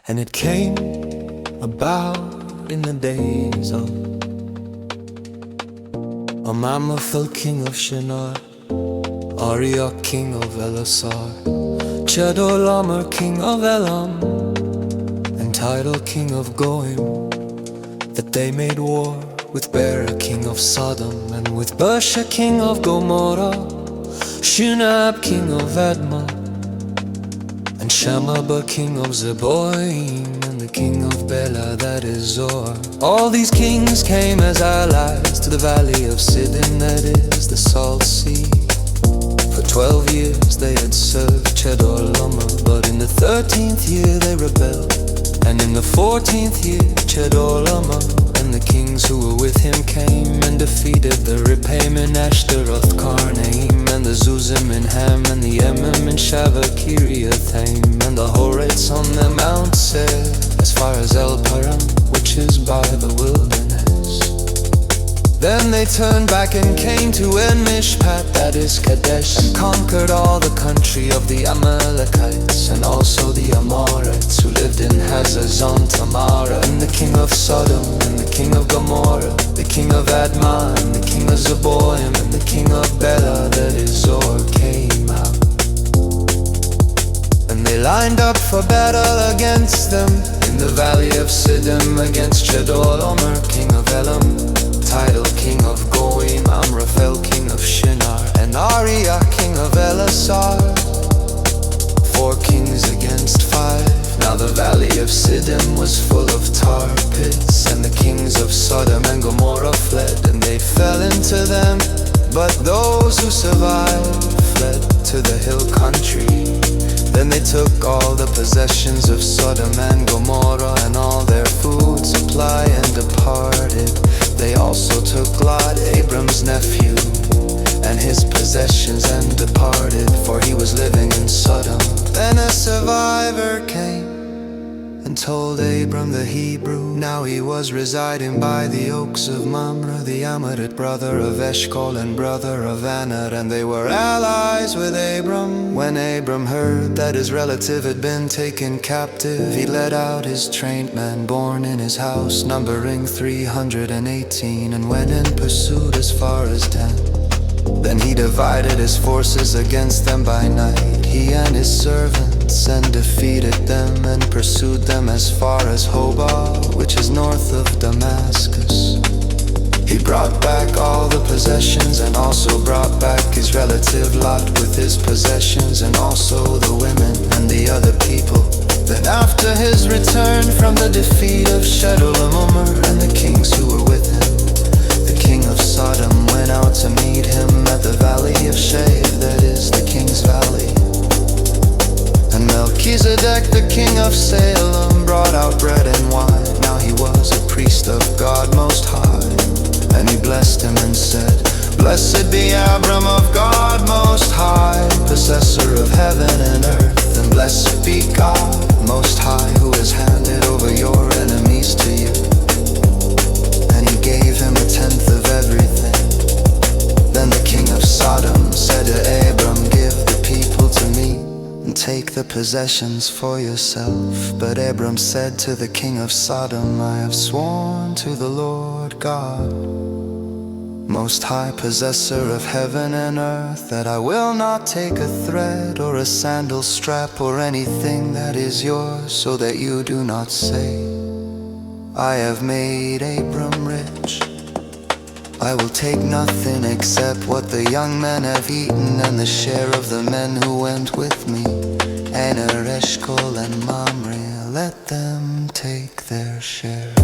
And it came about in the days of Amraphel, king of Shinar, Arioch, king of Ellasar, Chedorlaomer, king of Elam, and Tidal, king of Goim, that they made war with Bera, king of Sodom, and with Bersha, king of Gomorrah, Shunab, king of Admah, and Shamaba, king of Zeboim, and the king of Bela, that is Zor. All these kings came as allies to the valley of Siddim, that is the Salt Sea. For 12 years they had served Chedorlaomer, but in the 13th year they rebelled. And in the 14th year Chedorlaomer and the kings who were with him came and defeated the Rephaim in Ashtaroth Karnaim, and the Zuzim in Ham, and the Emim in Shava Kiriathaim, and the Horites on the Mount Seir, as far as El Paran, which is by the wilderness. Then they turned back and came to En Mishpat, that is Kadesh, and conquered all the country of the Amalekites, and also the Amorites who lived in Hazazon Tamara, and the king of Sodom, and the king of Gomorrah, the king of Admah, and the king of Zeboim, and the king of Bela, that is Zor, came out. And they lined up for battle against them in the valley of Siddim, against Chedorlaomer, king of Elam, Tidal, king of Goim, Amraphel, king of Shinar, and Arioch, king of Ellasar. 4 kings against 5. Now the valley of Siddim was full of tar pits, and the kings of Sodom and Gomorrah fled, and they fell into them. But those who survived fled to the hill country. Then they took all the possessions of Sodom and Gomorrah, and all their food supply, and departed. They also took Lot, Abram's nephew, and his possessions, and departed, for he was living in Sodom. Then a survivor came and told Abram the Hebrew. Now he was residing by the oaks of Mamre, the Amorite, brother of Eshcol and brother of Aner, and they were allies with Abram. When Abram heard that his relative had been taken captive, he led out his trained men born in his house, numbering 318, and went in pursuit as far as Dan. Then he divided his forces against them by night, he and his servants, and defeated them, and pursued them as far as Hobah, which is north of Damascus. He brought back all the possessions, and also brought back his relative Lot with his possessions, and also the women and the other people. Then after his return from the defeat of Chedorlaomer and the kings who were with him, the king of Sodom went out to meet him at the valley of Shave, that is the king's valley. And Melchizedek, the king of Salem, brought out bread and wine. Now he was a priest of God Most High. And he blessed him and said, Blessed be Abram of God Most High, possessor of heaven and earth. And blessed be God Most High, who has handed over your enemies to you. And he gave him 1/10 of everything. Then the king of Sodom said to Abram, Give the people to me, and take the possessions for yourself. But Abram said to the king of Sodom, I have sworn to the Lord God, Most High, possessor of heaven and earth, that I will not take a thread or a sandal strap or anything that is yours, so that you do not say, I have made Abram rich. I will take nothing except what the young men have eaten, and the share of the men who went with me, Aner, Eshcol, and Mamre, let them take their share.